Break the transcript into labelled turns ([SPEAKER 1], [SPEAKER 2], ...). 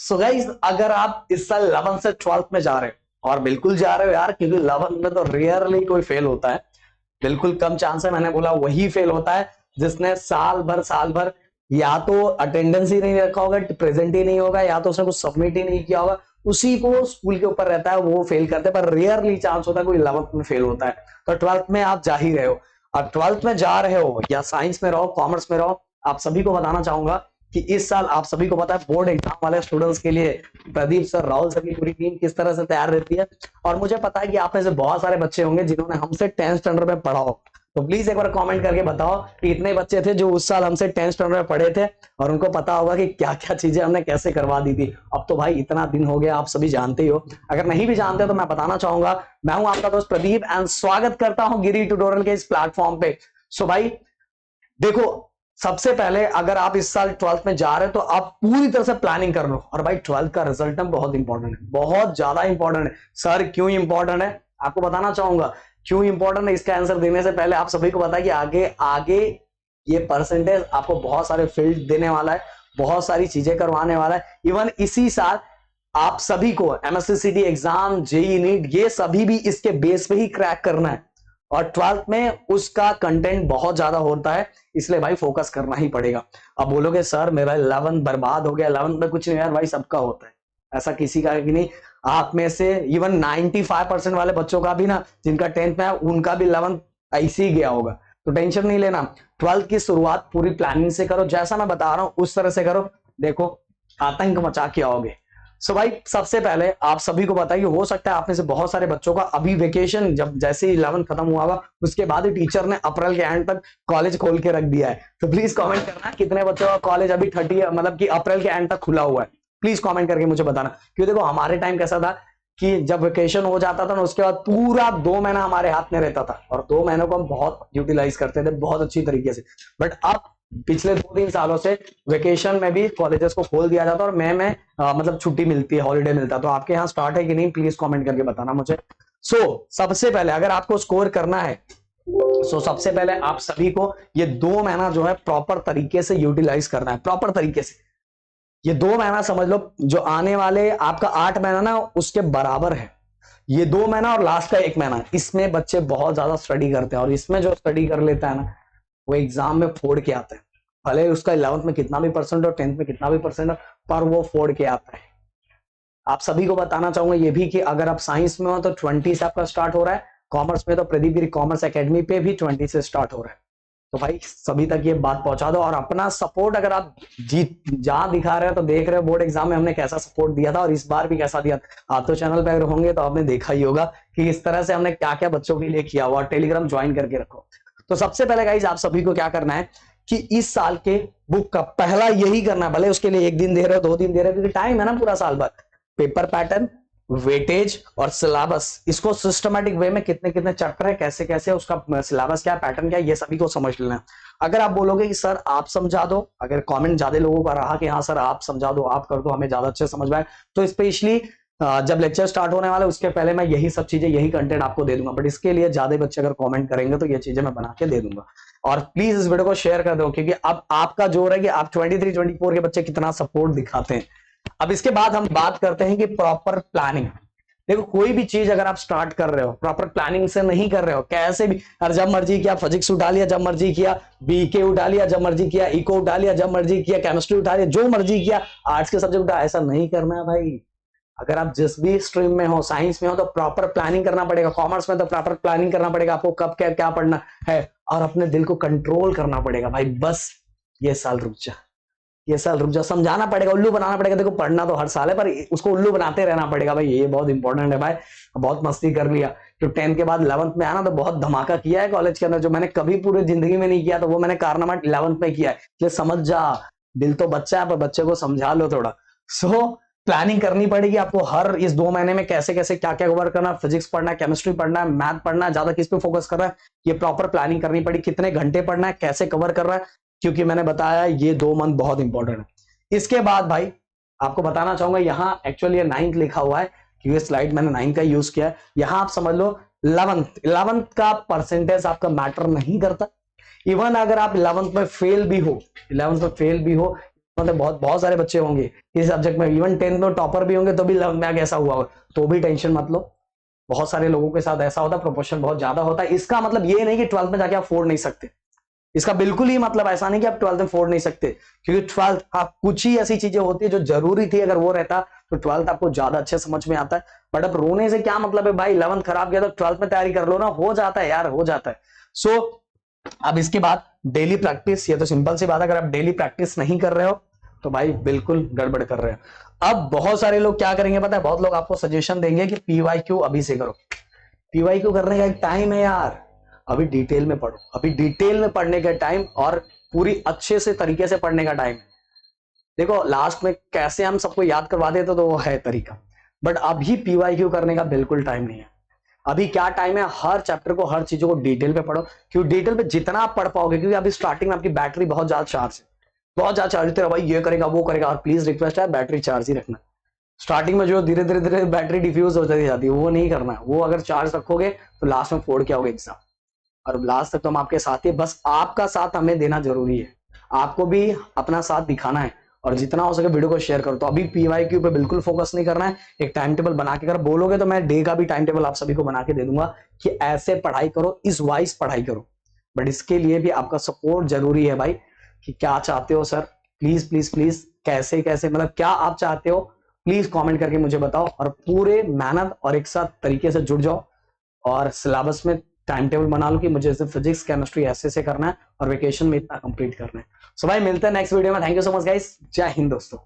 [SPEAKER 1] So guys, अगर आप इस साल 11 से 12 में जा रहे हो, और बिल्कुल जा रहे हो यार, क्योंकि 11 में तो रेयरली कोई फेल होता है, बिल्कुल कम चांस है। मैंने बोला वही फेल होता है जिसने साल भर या तो अटेंडेंस ही नहीं रखा होगा, प्रेजेंट ही नहीं होगा, या तो उसने कुछ सबमिट ही नहीं किया होगा, उसी को स्कूल के ऊपर रहता है, वो फेल करते हैं। पर रेयरली चांस होता है कोई 11th में फेल होता है। तो 12th में आप जा ही रहे हो, अब 12th में जा रहे हो या साइंस में रहो, कॉमर्स में रहो, आप सभी को बताना चाहूंगा कि इस साल आप सभी को पता है बोर्ड एग्जाम वाले स्टूडेंट्स के लिए प्रदीप सर, राहुल सर की पूरी टीम किस तरह से तैयार रहती है। और मुझे पता है कि आप में से बहुत सारे बच्चे होंगे जिन्होंने हमसे 10th स्टैंडर्ड में पढ़ा हो, तो प्लीज एक बार कमेंट करके बताओ कि इतने बच्चे थे जो उस साल हमसे 10th स्टैंडर्ड में पढ़े थे और उनको पता होगा कि क्या क्या चीजें हमने कैसे करवा दी थी। अब तो भाई इतना दिन हो गया, आप सभी जानते ही हो। अगर नहीं भी जानते तो मैं बताना चाहूंगा, मैं हूं आपका दोस्त प्रदीप एंड स्वागत करता हूं गिरी ट्यूटोरियल के इस प्लेटफॉर्म पे। सो भाई देखो, सबसे पहले अगर आप इस साल 12th में जा रहे हो तो आप पूरी तरह से प्लानिंग कर लो। और भाई 12th का रिजल्ट बहुत इंपॉर्टेंट है, बहुत ज्यादा इंपॉर्टेंट है। सर क्यों इंपॉर्टेंट है आपको बताना चाहूंगा। क्यों इंपॉर्टेंट है इसका आंसर देने से पहले आप सभी को पता है कि आगे आगे ये परसेंटेज आपको बहुत सारे फील्ड देने वाला है, बहुत सारी चीजें करवाने वाला है। इवन इसी साल आप सभी को एमएससीसीटी एग्जाम, जेई नीट, ये सभी भी इसके बेस पे ही क्रैक करना है। और 12th में उसका कंटेंट बहुत ज्यादा होता है, इसलिए भाई फोकस करना ही पड़ेगा। अब बोलोगे सर मेरा 11th बर्बाद हो गया, 11th में कुछ नहीं यार, भाई सबका होता है, ऐसा किसी का भी नहीं। आप में से इवन 95% वाले बच्चों का भी ना, जिनका 10th में है, उनका भी 11th ऐसे ही गया होगा। तो टेंशन नहीं लेना, 12th की शुरुआत पूरी प्लानिंग से करो, जैसा मैं बता रहा हूं उस तरह से करो, देखो आतंक मचा के आओगे। सो भाई सबसे पहले आप सभी को बताइए, हो सकता है आप में से बहुत सारे बच्चों का अभी वेकेशन, जब जैसे ही 11th खत्म हुआ हुआ उसके बाद ही टीचर ने अप्रैल के एंड तक कॉलेज खोल के रख दिया है। तो प्लीज कमेंट करना कितने बच्चों का कॉलेज अभी 30 मतलब कि अप्रैल के एंड तक खुला हुआ है, प्लीज कमेंट करके मुझे बताना। क्योंकि देखो हमारे टाइम कैसा था कि जब वेकेशन हो जाता था ना, उसके बाद पूरा 2 महीना हमारे हाथ में रहता था और 2 महीनों को हम बहुत यूटिलाइज करते थे बहुत अच्छी तरीके से। बट अब पिछले 2-3 सालों से वेकेशन में भी कॉलेजेस को खोल दिया जाता है और मैं मतलब छुट्टी मिलती है, हॉलीडे मिलता है। तो आपके यहाँ स्टार्ट है कि नहीं, प्लीज कमेंट करके बताना मुझे। सबसे पहले अगर आपको स्कोर करना है, सबसे पहले आप सभी को ये 2 महीना जो है प्रॉपर तरीके से यूटिलाइज करना है, प्रॉपर तरीके से। ये 2 महीना समझ लो जो आने वाले आपका 8 महीना ना उसके बराबर है। ये 2 महीना और लास्ट का 1 महीना, इसमें बच्चे बहुत ज्यादा स्टडी करते हैं और इसमें जो स्टडी कर लेता है ना, वो एग्जाम में फोड़ के आता है। भले उसका 11th में कितना भी परसेंट और 10th में कितना भी परसेंट हो, पर वो फोड़ के आता है। आप सभी को बताना चाहूंगा ये भी कि अगर आप साइंस में हो तो 20 से आपका स्टार्ट हो रहा है, कॉमर्स में तो प्रदीप गिरी कॉमर्स एकेडमी पे भी 20 से स्टार्ट हो रहा है। तो भाई सभी तक ये बात पहुंचा दो और अपना सपोर्ट अगर आप जीत जहां दिखा रहे हो तो देख रहे हो बोर्ड एग्जाम में हमने कैसा सपोर्ट दिया था और इस बार भी कैसा दिया। आप तो चैनल पे अगर होंगे तो आपने देखा ही होगा कि इस तरह से हमने क्या क्या बच्चों के लिए किया हुआ। टेलीग्राम ज्वाइन करके रखो। तो सबसे पहले गाइज आप सभी को क्या करना है कि इस साल के बुक का पहला यही करना है, भले उसके लिए 1 दिन दे रहे हो 2 दिन दे रहे हो, क्योंकि टाइम है ना पूरा साल भर। पेपर पैटर्न, वेटेज और सिलेबस, इसको सिस्टमैटिक वे में कितने कितने चैप्टर है, कैसे कैसे उसका सिलेबस क्या, पैटर्न क्या, ये सभी को समझ लेना है। अगर आप बोलोगे कि सर आप समझा दो, अगर कमेंट ज्यादा लोगों का रहा कि हाँ सर आप समझा दो, आप कर दो, हमें ज्यादा अच्छे समझ में आए, तो स्पेशली जब लेक्चर स्टार्ट होने वाला है उसके पहले मैं यही सब चीजें, यही कंटेंट आपको दे दूंगा। बट इसके लिए ज्यादा बच्चे अगर कमेंट करेंगे तो ये चीजें मैं बना के दे दूंगा। और प्लीज इस वीडियो को शेयर कर दो, क्योंकि अब आपका जोर है कि आप 23-24 के बच्चे कितना सपोर्ट दिखाते हैं। अब इसके बाद हम बात करते हैं कि प्रॉपर प्लानिंग। देखो कोई भी चीज अगर आप स्टार्ट कर रहे हो प्रॉपर प्लानिंग से नहीं कर रहे हो, कैसे भी और जब मर्जी किया फिजिक्स उठा लिया, जब मर्जी किया बीके उठा लिया, जब मर्जी किया इको उठा लिया, जब मर्जी किया केमिस्ट्री उठा लिया, जो मर्जी किया आर्ट्स के सब्जेक्ट उठा, ऐसा नहीं करना है भाई। अगर आप जिस भी स्ट्रीम में हो, साइंस में हो तो प्रॉपर प्लानिंग करना पड़ेगा, कॉमर्स में तो प्रॉपर प्लानिंग करना पड़ेगा आपको, कब क्या क्या पढ़ना है, और अपने दिल को कंट्रोल करना पड़ेगा भाई। बस ये साल रुक जा, ये साल रुक जा, समझाना पड़ेगा, उल्लू बनाना पड़ेगा। देखो पढ़ना तो हर साल है पर उसको उल्लू बनाते रहना पड़ेगा भाई, ये बहुत इंपॉर्टेंट है भाई। बहुत मस्ती कर लिया तो 10th के बाद 11th में आना तो बहुत धमाका किया है कॉलेज के अंदर, जो मैंने कभी पूरी जिंदगी में नहीं किया, तो वो मैंने कारनामा 11th में किया है। ये समझ जा, दिल तो बच्चा है पर बच्चे को समझा लो थोड़ा। प्लानिंग करनी पड़ेगी आपको हर इस 2 महीने में, कैसे कैसे क्या क्या कवर करना, फिजिक्स पढ़ना है, केमिस्ट्री पढ़ना है, मैथ पढ़ना है, ज्यादा किस पे फोकस करना है, ये प्रॉपर प्लानिंग करनी पड़ी। कितने घंटे पढ़ना है, कैसे कवर कर रहा है, क्योंकि मैंने बताया ये 2 मंथ बहुत इंपॉर्टेंट है। इसके बाद भाई आपको बताना चाहूंगा, यहाँ एक्चुअली ये 9th लिखा हुआ है क्योंकि स्लाइड मैंने 9 का यूज किया है। यहाँ आप समझ लो 11th का परसेंटेज आपका मैटर नहीं करता। इवन अगर आप 11th में फेल भी हो, 11th में फेल भी हो, मतलब बहुत बहुत सारे बच्चे होंगे इस सब्जेक्ट में, इवन 10th में टॉपर भी होंगे तो भी 11th में आगे ऐसा हुआ हो, तो भी टेंशन मत लो। बहुत सारे लोगों के साथ ऐसा होता है, प्रोपोर्शन बहुत ज्यादा होता है। इसका मतलब ये नहीं कि 12th में जाके आप फोड़ नहीं सकते, इसका बिल्कुल ही मतलब ऐसा नहीं कि आप 12th में फोड़ नहीं सकते, क्योंकि 12th आप कुछ ही ऐसी चीजें होती है जो जरूरी थी, अगर वो रहता तो 12th आपको ज्यादा अच्छे समझ में आता है। बट अब रोने से क्या मतलब है भाई, 11th खराब गया तो 12th में तैयारी कर लो ना, हो जाता है यार, हो जाता है। सो अब इसके बाद डेली प्रैक्टिस, ये तो सिंपल सी बात है, अगर आप डेली प्रैक्टिस नहीं कर रहे हो तो भाई बिल्कुल गड़बड़ कर रहे हो। अब बहुत सारे लोग क्या करेंगे पता है, बहुत लोग आपको सजेशन देंगे कि पीवाईक्यू अभी से करो। पीवाईक्यू करने का एक टाइम है यार, अभी डिटेल में पढ़ो, अभी डिटेल में पढ़ने का टाइम और पूरी अच्छे से तरीके से पढ़ने का टाइम है। देखो लास्ट में कैसे हम सबको याद करवा देते तो वो है तरीका, बट अभी पीवाईक्यू करने का बिल्कुल टाइम नहीं है। अभी क्या टाइम है, हर चैप्टर को, हर चीजों को डिटेल पे पढ़ो, क्योंकि डिटेल पे जितना आप पढ़ पाओगे, क्योंकि अभी स्टार्टिंग में आपकी बैटरी बहुत ज्यादा चार्ज है, बहुत ज्यादा चार्ज है भाई, ये करेगा वो करेगा, और प्लीज रिक्वेस्ट है बैटरी चार्ज ही रखना। स्टार्टिंग में जो धीरे धीरे धीरे बैटरी डिफ्यूज हो जाती है वो नहीं करना है, वो अगर चार्ज रखोगे तो लास्ट में फोड़ के आओगे एग्जाम। और लास्ट तक तो हम आपके साथ ही, बस आपका साथ हमें देना जरूरी है, आपको भी अपना साथ दिखाना है, और जितना हो सके वीडियो को शेयर करो। तो अभी पीवाईक्यू पे बिल्कुल फोकस नहीं करना है, एक टाइम टेबल बना के, अगर बोलोगे तो मैं डे का भी टाइम टेबल आप सभी को बना के दे दूंगा कि ऐसे पढ़ाई करो, इस वाइज पढ़ाई करो। बट इसके लिए भी आपका सपोर्ट जरूरी है भाई, कि क्या चाहते हो सर, प्लीज प्लीज प्लीज, कैसे कैसे, मतलब क्या आप चाहते हो, प्लीज कमेंट करके मुझे बताओ, और पूरे मेहनत और एक साथ तरीके से जुड़ जाओ, और सिलेबस में टाइम टेबल बना लो कि मुझे फिजिक्स केमिस्ट्री ऐसे से करना है और वेकेशन में इतना कंप्लीट करना है। सो भाई मिलते हैं नेक्स्ट वीडियो में, thank you so much guys, जय हिंद दोस्तों।